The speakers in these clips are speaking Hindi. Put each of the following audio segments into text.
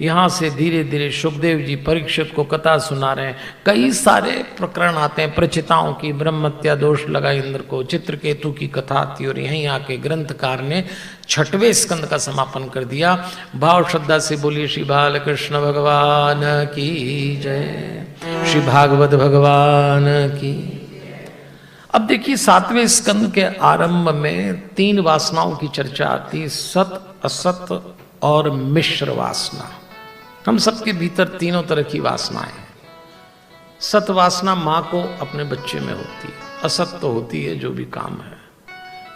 यहाँ से धीरे धीरे सुखदेव जी परीक्षित को कथा सुना रहे हैं। कई सारे प्रकरण आते हैं, प्रचिताओं की, ब्रह्मत्या दोष लगा इंद्र को, चित्रकेतु की कथा आती, और यहीं आके ग्रंथकार ने 6वें स्कंद का समापन कर दिया। भाव श्रद्धा से बोलिए श्री बालकृष्ण भगवान की जय, श्री भागवत भगवान की। अब देखिए 7वें स्कंद के आरंभ में 3 वासनाओं की चर्चा आती, सत, असत और मिश्र वासना। हम सबके भीतर तीनों तरह की वासनाएं हैं। सत वासना मां को अपने बच्चे में होती है, असत तो होती है जो भी काम है,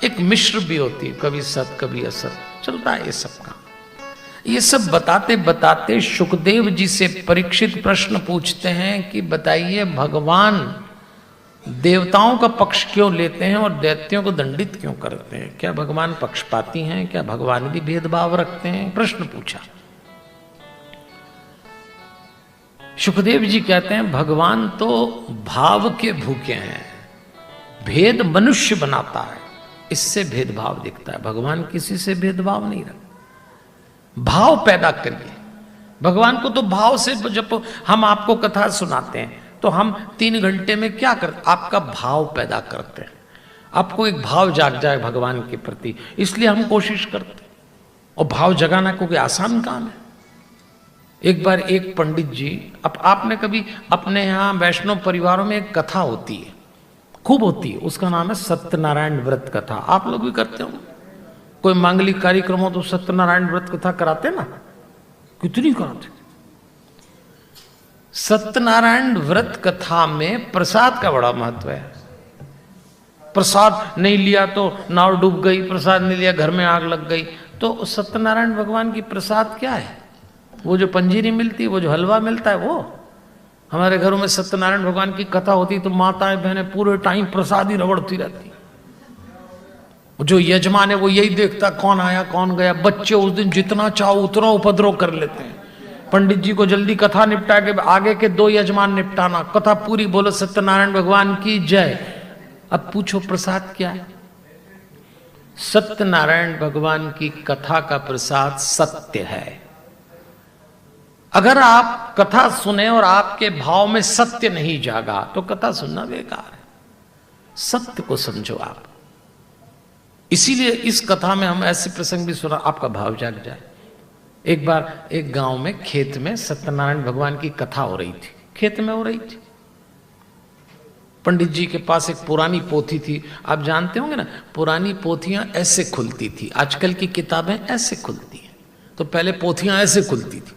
एक मिश्र भी होती है, कभी सत कभी असत, चलता है ये सब काम। ये सब बताते बताते सुखदेव जी से परीक्षित प्रश्न पूछते हैं कि बताइए भगवान देवताओं का पक्ष क्यों लेते हैं और दैत्यों को दंडित क्यों करते हैं? क्या भगवान पक्षपाती हैं? क्या भगवान भी भेदभाव रखते हैं? प्रश्न पूछा। सुखदेव जी कहते हैं भगवान तो भाव के भूखे हैं, भेद मनुष्य बनाता है, इससे भेदभाव दिखता है। भगवान किसी से भेदभाव नहीं रखता। भाव पैदा करिए। भगवान को तो भाव से, जब हम आपको कथा सुनाते हैं तो हम 3 घंटे में क्या करते? आपका भाव पैदा करते हैं, आपको एक भाव जाग जाए भगवान के प्रति, इसलिए हम कोशिश करते हैं। और भाव जगाना कोई आसान काम है। एक बार एक पंडित जी, अब आपने कभी अपने यहाँ वैष्णव परिवारों में एक कथा होती है, खूब होती है, उसका नाम है सत्यनारायण व्रत कथा। आप लोग भी करते हो, कोई मांगलिक कार्यक्रम हो तो सत्यनारायण व्रत कथा कराते ना, कितनी कराते। सत्यनारायण व्रत कथा में प्रसाद का बड़ा महत्व है। प्रसाद नहीं लिया तो नाव डूब गई, प्रसाद नहीं लिया घर में आग लग गई। तो सत्यनारायण भगवान की प्रसाद क्या है? वो जो पंजीरी मिलती है, वो जो हलवा मिलता है, वो। हमारे घरों में सत्यनारायण भगवान की कथा होती तो माताएं बहनें पूरे टाइम प्रसाद ही रगड़ती रहती। जो यजमान है वो यही देखता कौन आया कौन गया। बच्चे उस दिन जितना चाहो उतना उपद्रव कर लेते हैं। पंडित जी को जल्दी कथा निपटा के आगे के 2 यजमान निपटाना, कथा पूरी, बोलो सत्यनारायण भगवान की जय। अब पूछो प्रसाद क्या है? सत्यनारायण भगवान की कथा का प्रसाद सत्य है। अगर आप कथा सुने और आपके भाव में सत्य नहीं जागा तो कथा सुनना बेकार है। सत्य को समझो आप। इसीलिए इस कथा में हम ऐसे प्रसंग भी सुना, आपका भाव जाग जाए। एक बार एक गांव में खेत में सत्यनारायण भगवान की कथा हो रही थी, खेत में हो रही थी। पंडित जी के पास एक पुरानी पोथी थी। आप जानते होंगे ना, पुरानी पोथियां ऐसे खुलती थी, आजकल की किताबें ऐसे खुलती हैं, तो पहले पोथियां ऐसे खुलती थी।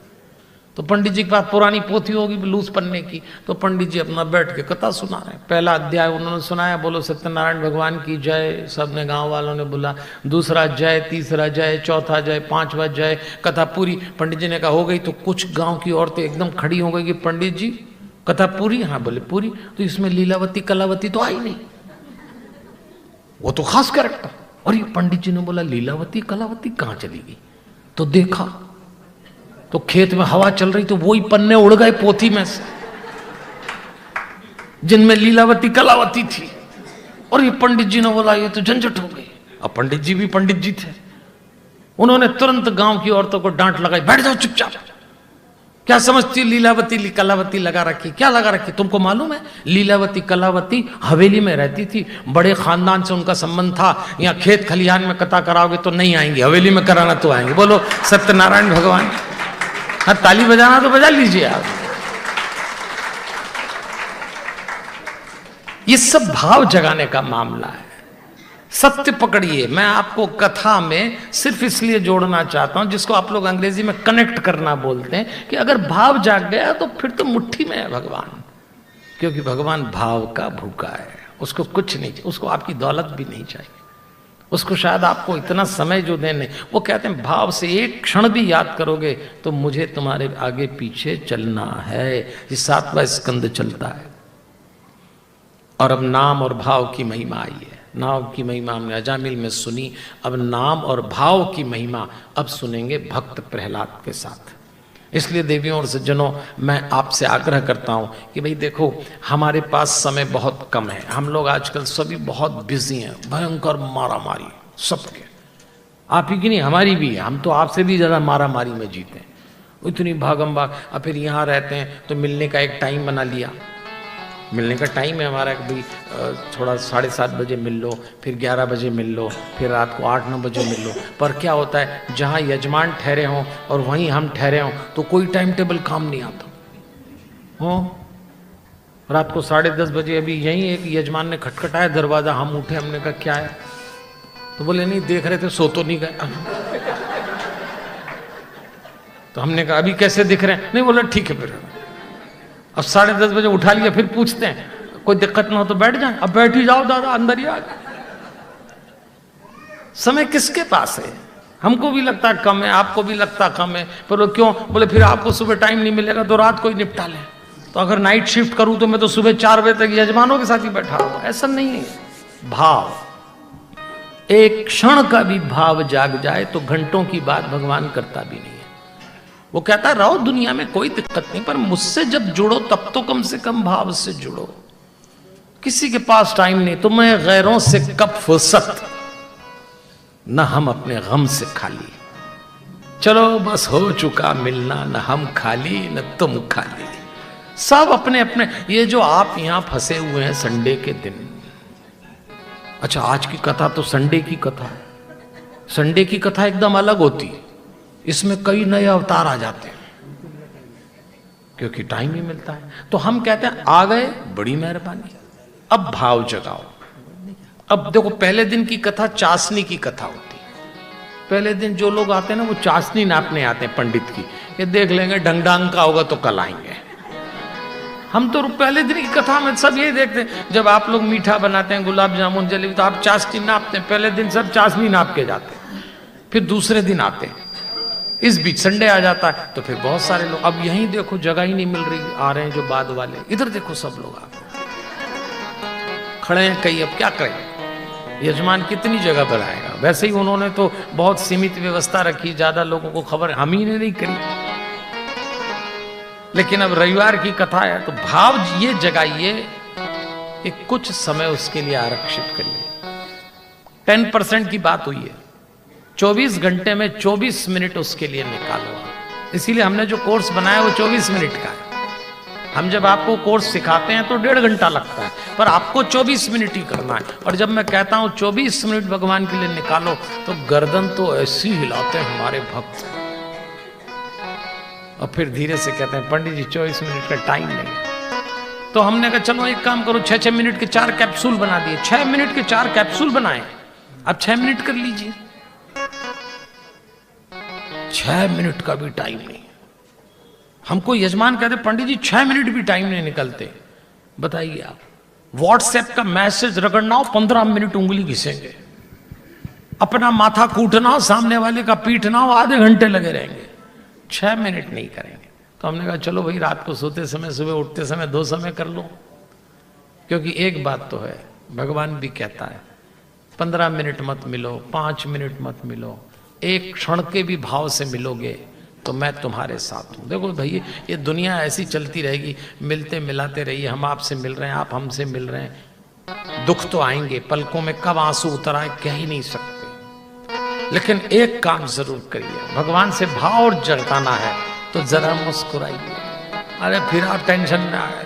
तो पंडित जी के पास पुरानी पोथी होगी लूस पन्ने की, तो पंडित जी अपना बैठ के कथा सुना रहे हैं। पहला अध्याय उन्होंने सुनाया, बोलो सत्यनारायण भगवान की जय, सबने गांव वालों ने बोला। दूसरा जय, तीसरा जय, चौथा जय, 5वां जय, कथा पूरी। पंडित जी ने कहा हो गई। तो कुछ गांव की औरतें एकदम खड़ी हो गई कि पंडित जी कथा पूरी? हाँ बोले पूरी। तो इसमें लीलावती कलावती तो आई नहीं, वो तो खास कैरेक्टर। और ये पंडित जी ने बोला लीलावती कलावती कहाँ चली गई? तो देखा तो खेत में हवा चल रही, तो वही पन्ने उड़ गए पोथी में से जिनमें लीलावती कलावती थी। और ये पंडित जी ने बोला ये तो झंझट हो गई। अब पंडित जी भी पंडित जी थे, उन्होंने तुरंत गांव की औरतों को डांट लगाई, बैठ जाओ चुपचाप, क्या समझती लीलावती कलावती लगा रखी? क्या लगा रखी? तुमको मालूम है लीलावती कलावती हवेली में रहती थी, बड़े खानदान से उनका संबंध था। यहाँ खेत खलिहान में कथा कराओगे तो नहीं आएंगे, हवेली में कराना तो आएंगे। बोलो सत्यनारायण भगवान। हाँ ताली बजाना तो बजा लीजिए आप। ये सब भाव जगाने का मामला है। सत्य पकड़िए। मैं आपको कथा में सिर्फ इसलिए जोड़ना चाहता हूं, जिसको आप लोग अंग्रेजी में कनेक्ट करना बोलते हैं, कि अगर भाव जाग गया तो फिर तो मुट्ठी में है भगवान। क्योंकि भगवान भाव का भूखा है, उसको कुछ नहीं चाहिए, उसको आपकी दौलत भी नहीं चाहिए, उसको शायद आपको इतना समय जो देने। वो कहते हैं भाव से एक क्षण भी याद करोगे तो मुझे तुम्हारे आगे पीछे चलना है। ये 7वां स्कंद चलता है। और अब नाम और भाव की महिमा आई है। नाम की महिमा हमने अजामिल में सुनी, अब नाम और भाव की महिमा अब सुनेंगे भक्त प्रहलाद के साथ। इसलिए देवियों और सज्जनों, मैं आपसे आग्रह करता हूं कि भाई देखो, हमारे पास समय बहुत कम है। हम लोग आजकल सभी बहुत बिजी हैं, भयंकर मारा मारी सबके, आप ही की नहीं हमारी भी है। हम तो आपसे भी ज़्यादा मारा मारी में जीते हैं। इतनी भागम भाग। अब फिर यहाँ रहते हैं तो मिलने का एक टाइम बना लिया, मिलने का टाइम है हमारा कि भाई थोड़ा 7:30 बजे मिल लो, फिर 11 बजे मिल लो, फिर रात को 8-9 बजे मिल लो। पर क्या होता है, जहाँ यजमान ठहरे हों और वहीं हम ठहरे हों तो कोई टाइम टेबल काम नहीं आता हो। रात को 10:30 बजे अभी यहीं एक यजमान ने खटखटाया दरवाज़ा, हम उठे, हमने कहा क्या है, तो बोले नहीं देख रहे थे, सो तो नहीं गए। तो हमने कहा अभी कैसे दिख रहे हैं, नहीं बोला ठीक है। फिर अब 10:30 बजे उठा लिया, फिर पूछते हैं कोई दिक्कत ना हो तो बैठ जाए। अब बैठ ही जाओ दादा, अंदर ही आ गए। समय किसके पास है? हमको भी लगता कम है, आपको भी लगता कम है, पर वो क्यों? बोले फिर आपको सुबह टाइम नहीं मिलेगा तो रात को ही निपटा लें। तो अगर नाइट शिफ्ट करूं तो मैं तो सुबह 4 बजे तक यजमानों के साथ ही बैठा हूं। ऐसा नहीं है। भाव, एक क्षण का भी भाव जाग जाए तो घंटों की बात भगवान करता भी नहीं है। वो कहता रहो दुनिया में कोई दिक्कत नहीं, पर मुझसे जब जुड़ो तब तो कम से कम भाव से जुड़ो। किसी के पास टाइम नहीं, तुम्हें गैरों से कब फुर्सत, न हम अपने गम से खाली। चलो बस हो चुका मिलना, न हम खाली न तुम खाली। सब अपने अपने, ये जो आप यहां फंसे हुए हैं संडे के दिन। अच्छा आज की कथा तो संडे की कथा है। संडे की कथा एकदम अलग होती है, इसमें कई नए अवतार आ जाते हैं क्योंकि टाइम ही मिलता है। तो हम कहते हैं आ गए, बड़ी मेहरबानी, अब भाव जगाओ। अब देखो पहले दिन की कथा चाशनी की कथा होती है। पहले दिन जो लोग आते हैं ना वो चाशनी नापने आते हैं पंडित की, ये देख लेंगे ढंग ढंग का होगा तो कल आएंगे। हम तो पहले दिन की कथा में सब यही देखते हैं, जब आप लोग मीठा बनाते हैं गुलाब जामुन जलेबी तो आप चाशनी नापते हैं। पहले दिन सब चाशनी नाप के जाते हैं, फिर दूसरे दिन आते हैं। इस बीच संडे आ जाता है तो फिर बहुत सारे लोग, अब यहीं देखो जगह ही नहीं मिल रही, आ रहे हैं जो बाद वाले, इधर देखो सब लोग आप खड़े हैं कई। अब क्या करें, यजमान कितनी जगह बनाएगा? वैसे ही उन्होंने तो बहुत सीमित व्यवस्था रखी, ज्यादा लोगों को खबर हम ही ने नहीं करी। लेकिन अब रविवार की कथा है तो भाव ये जगाइए कि कुछ समय उसके लिए आरक्षित करिए। 10% की बात हुई है, 24 घंटे में 24 मिनट उसके लिए निकालो। इसीलिए हमने जो कोर्स बनाया वो 24 मिनट का है। हम जब आपको कोर्स सिखाते हैं तो 1.5 घंटा लगता है, पर आपको 24 मिनट ही करना है। और जब मैं कहता हूं 24 मिनट भगवान के लिए निकालो तो गर्दन तो ऐसी हिलाते हैं हमारे भक्त, और फिर धीरे से कहते हैं पंडित जी 24 मिनट का टाइम नहीं। तो हमने कहा चलो एक काम करो, 6-6 मिनट के 4 कैप्सूल बना दिए। 6 मिनट के 4 कैप्सूल बनाए, अब 6 मिनट कर लीजिए। 6 मिनट का भी टाइम नहीं। हमको यजमान कहते पंडित जी 6 मिनट भी टाइम नहीं निकलते। बताइए आप, व्हाट्सएप का मैसेज रगड़ना हो 15 मिनट उंगली घिसेंगे, अपना माथा कूटना हो, सामने वाले का पीटना हो, आधे घंटे लगे रहेंगे, 6 मिनट नहीं करेंगे। तो हमने कहा चलो भाई रात को सोते समय सुबह उठते समय 2 समय कर लो। क्योंकि एक बात तो है, भगवान भी कहता है 15 मिनट मत मिलो, 5 मिनट मत मिलो, एक क्षण के भी भाव से मिलोगे तो मैं तुम्हारे साथ हूं। देखो भैया ये दुनिया ऐसी चलती रहेगी, मिलते मिलाते रहिए। हम आपसे मिल रहे हैं, आप हमसे मिल रहे हैं। दुख तो आएंगे, पलकों में कब आंसू उतर आए कह ही नहीं सकते। लेकिन एक काम जरूर करिए, भगवान से भाव जताना है तो जरा मुस्कुराइए। अरे फिर आप टेंशन में आए,